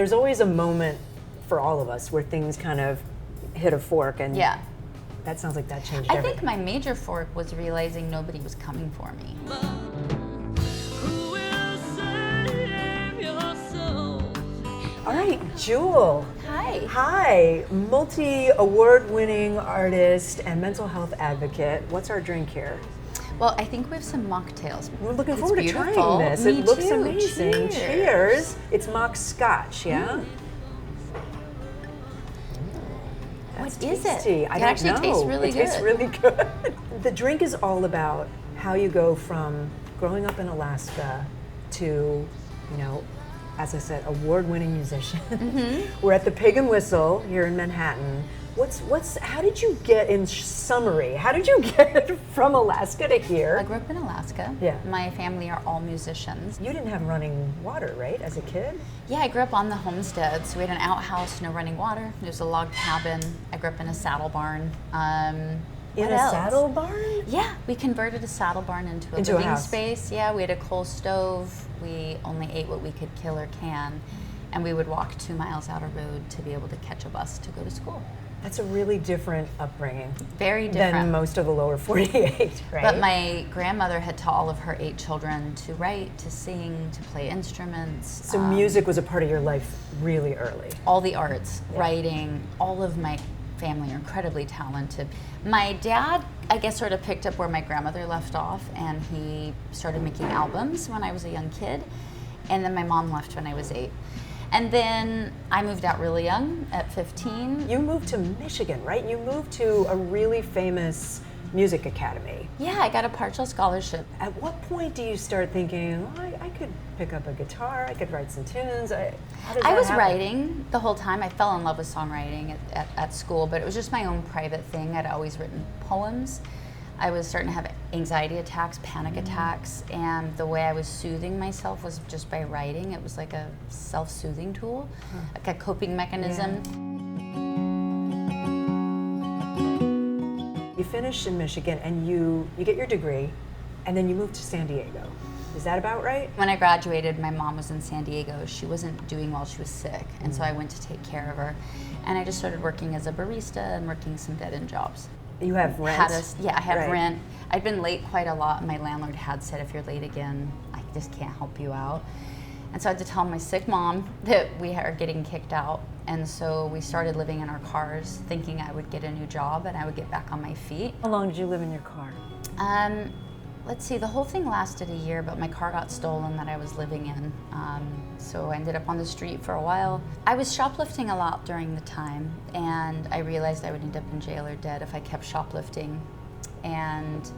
there's always a moment for all of us where things kind of hit a fork, and that sounds like that changed everything. I think my major fork was realizing nobody was coming for me. All right, Jewel. Hi. Hi, multi-award-winning artist and mental health advocate. What's our drink here? Well, I think we have some mocktails. We're looking forward to trying this. Me it looks too. amazing. Cheers. It's mock scotch, yeah? That's What is tasty. it? I It don't actually know. tastes really It good. tastes really good. The drink is all about how you go from growing up in Alaska to, you know, as I said, award-winning musician. We're at the Pig and Whistle here in Manhattan. How did you get, in summary, how did you get from Alaska to here? I grew up in Alaska. Yeah. My family are all musicians. You didn't have running water, right, as a kid? Yeah, I grew up on the homestead. So we had an outhouse, no running water. There was a log cabin. I grew up in a saddle barn. In What a else? saddle barn? Yeah, we converted a saddle barn into a Into a living house. space. Yeah, we had a coal stove. We only ate what we could kill or can. And we would walk 2 miles out a road to be able to catch a bus to go to school. That's a really different upbringing. Very different. Than most of the lower 48, right? But my grandmother had taught all of her 8 children to write, to sing, to play instruments. So music was a part of your life really early. All the arts, writing, all of my family are incredibly talented. My dad, I guess, sort of picked up where my grandmother left off, and he started making albums when I was a young kid. And then my mom left when I was 8. And then I moved out really young, at 15. You moved to Michigan, right? You moved to a really famous music academy. Yeah, I got a partial scholarship. At what point do you start thinking, oh, I could pick up a guitar, I could write some tunes? How does I that was happen? writing the whole time. I fell in love with songwriting at school, but it was just my own private thing. I'd always written poems. I was starting to have anxiety attacks, panic attacks, and the way I was soothing myself was just by writing. It was like a self-soothing tool, like a coping mechanism. You finish in Michigan and you get your degree, and then you move to San Diego. Is that about right? When I graduated, my mom was in San Diego. She wasn't doing well, she was sick, and so I went to take care of her. And I just started working as a barista and working some dead-end jobs. You have rent? I had Right. rent. I'd been late quite a lot, and my landlord had said, if you're late again, I just can't help you out. And so I had to tell my sick mom that we are getting kicked out. And so we started living in our cars, thinking I would get a new job and I would get back on my feet. How long did you live in your car? Let's see, the whole thing lasted a year, but my car got stolen that I was living in. So I ended up on the street for a while. I was shoplifting a lot during the time, and I realized I would end up in jail or dead if I kept shoplifting. And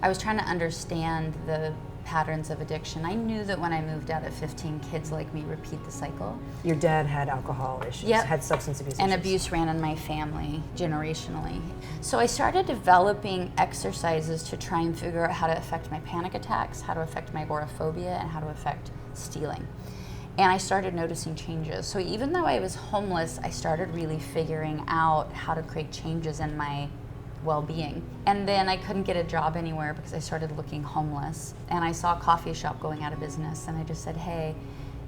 I was trying to understand the patterns of addiction. I knew that when I moved out at 15, kids like me repeat the cycle. Your dad had alcohol issues, had substance abuse And issues. abuse ran in my family generationally. So I started developing exercises to try and figure out how to affect my panic attacks, how to affect my agoraphobia, and how to affect stealing. And I started noticing changes. So even though I was homeless, I started really figuring out how to create changes in my well-being. And then I couldn't get a job anywhere because I started looking homeless. And I saw a coffee shop going out of business, and I just said, hey,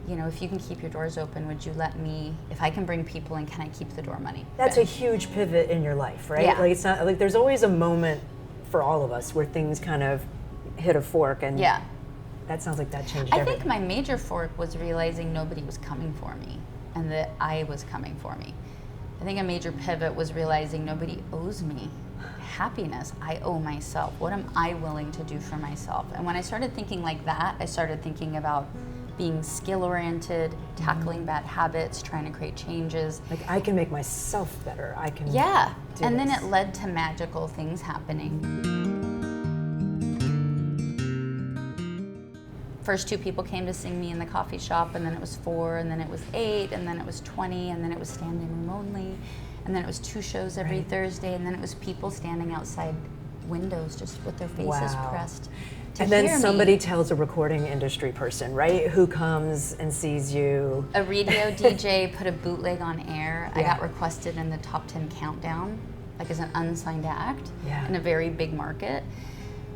you know, if you can keep your doors open, would you let me, if I can bring people in, can I keep the door money? That's a huge pivot in your life, right? Yeah. Like it's not like there's always a moment for all of us where things kind of hit a fork, and that sounds like that changed I everything. think my major fork was realizing nobody was coming for me and that I was coming for me. I think a major pivot was realizing nobody owes me happiness. I owe myself. What am I willing to do for myself? And when I started thinking like that, I started thinking about being skill-oriented, tackling bad habits, trying to create changes. Like I can make myself better. I can do and then this. it led to magical things happening. First 2 people came to sing me in the coffee shop, and then it was 4, and then it was 8, and then it was 20, and then it was standing room only, and then it was 2 shows every Thursday, and then it was people standing outside windows just with their faces pressed to And then hear somebody me. tells a recording industry person, right, who comes and sees you. A radio DJ put a bootleg on air. I got requested in the top 10 countdown, like as an unsigned act in a very big market.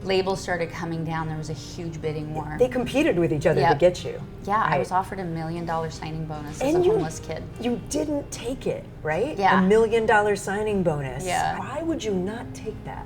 labels started coming down. There was a huge bidding war. They competed with each other to get you. Yeah, right? I was offered $1 million signing bonus as And a homeless kid. You didn't take it, right? Yeah. $1 million signing bonus. Yeah. Why would you not take that?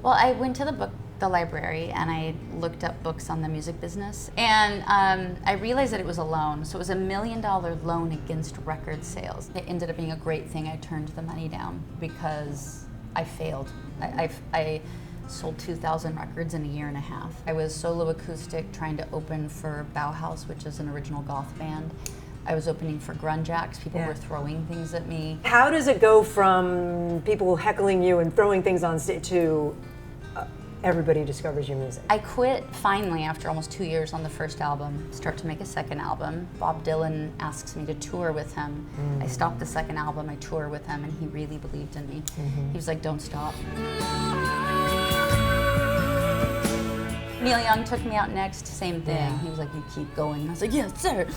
Well, I went to the library, and I looked up books on the music business, and I realized that it was a loan. So it was $1 million loan against record sales. It ended up being a great thing. I turned the money down because I failed. I sold 2,000 records in a year and a half. I was solo acoustic trying to open for Bauhaus, which is an original goth band. I was opening for grunge acts. People were throwing things at me. How does it go from people heckling you and throwing things on stage to everybody discovers your music? I quit finally after almost 2 years on the first album, start to make a second album. Bob Dylan asks me to tour with him. I stopped the second album, I tour with him, and he really believed in me. He was like, don't stop. Neil Young took me out next, same thing. Yeah. He was like, you keep going. And I was like, yes, sir.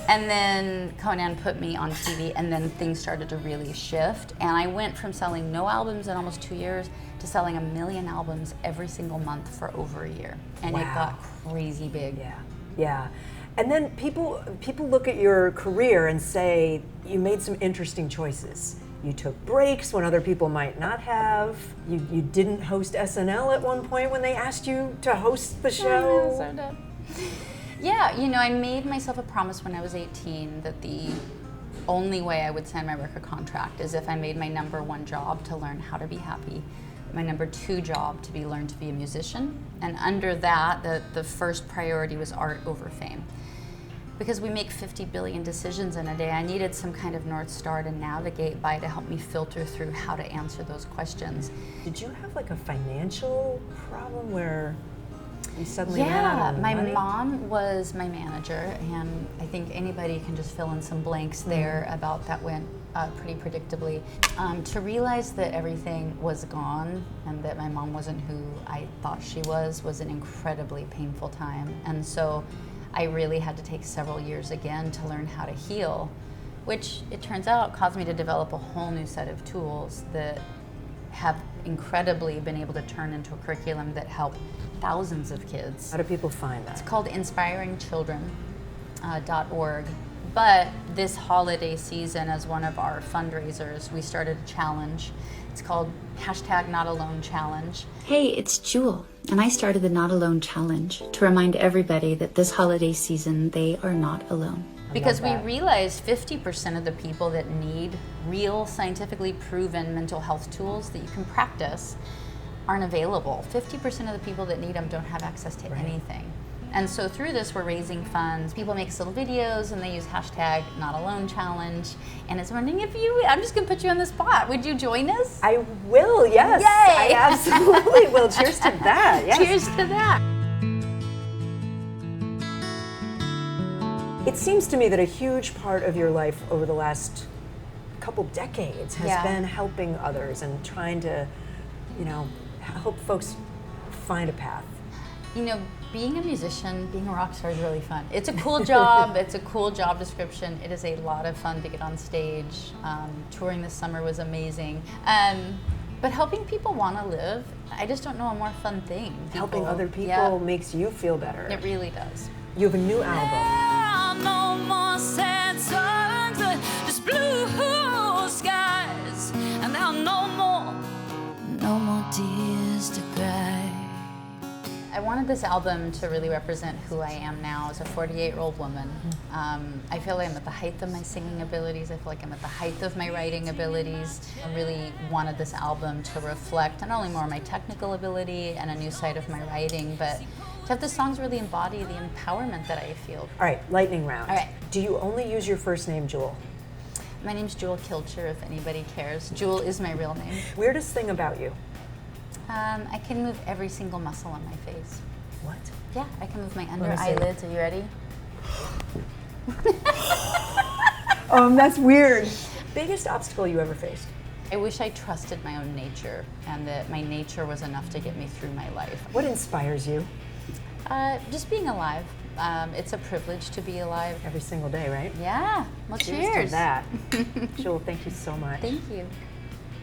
And then Conan put me on TV, and then things started to really shift. And I went from selling no albums in almost 2 years to selling 1 million albums every single month for over a year. And it got crazy big. Yeah, yeah. And then people look at your career and say, you made some interesting choices. You took breaks when other people might not have. You didn't host SNL at one point when they asked you to host the show. So dumb. Yeah, you know, I made myself a promise when I was 18 that the only way I would sign my record contract is if I made my #1 job to learn how to be happy, my #2 job to learn to be a musician, and under that, the first priority was art over fame. Because we make 50 billion decisions in a day, I needed some kind of North Star to navigate by to help me filter through how to answer those questions. Did you have like a financial problem where you suddenly ran out of my money? mom was my manager, and I think anybody can just fill in some blanks there about that went pretty predictably. To realize that everything was gone and that my mom wasn't who I thought she was an incredibly painful time. And so I really had to take several years again to learn how to heal, which it turns out caused me to develop a whole new set of tools that have incredibly been able to turn into a curriculum that help thousands of kids. How do people find that? It's called inspiringchildren.org. But this holiday season, as one of our fundraisers, we started a challenge. It's called #NotAloneChallenge. Hey, it's Jewel, and I started the Not Alone Challenge to remind everybody that this holiday season they are not alone. Because we realized 50% of the people that need real scientifically proven mental health tools that you can practice aren't available. 50% of the people that need them don't have access to anything. And so through this, we're raising funds. People make us little videos and they use #NotAloneChallenge. And it's wondering if I'm just gonna put you on the spot. Would you join us? I will, yes. Yay! I absolutely will. Cheers to that. Yes. Cheers to that. It seems to me that a huge part of your life over the last couple decades has been helping others and trying to, help folks find a path. You know, being a musician, being a rock star is really fun. It's a cool job. It's a cool job description. It is a lot of fun to get on stage. Touring this summer was amazing. But helping people want to live, I just don't know a more fun thing. Helping other people makes you feel better. It really does. You have a new album. No more sad songs, just blue skies, and there are no more tears to cry. I wanted this album to really represent who I am now as a 48-year-old woman. I feel like I'm at the height of my singing abilities. I feel like I'm at the height of my writing abilities. I really wanted this album to reflect not only more my technical ability and a new side of my writing, but to have the songs really embody the empowerment that I feel. All right, lightning round. All right. Do you only use your first name, Jewel? My name's Jewel Kilcher, if anybody cares. Jewel is my real name. Weirdest thing about you? I can move every single muscle on my face. What? Yeah, I can move my under me see. eyelids. Are you ready? That's weird. Biggest obstacle you ever faced? I wish I trusted my own nature and that my nature was enough to get me through my life. What inspires you? Just being alive. It's a privilege to be alive. Every single day, right? Yeah. Well, cheers. To that. Jewel, thank you so much. Thank you.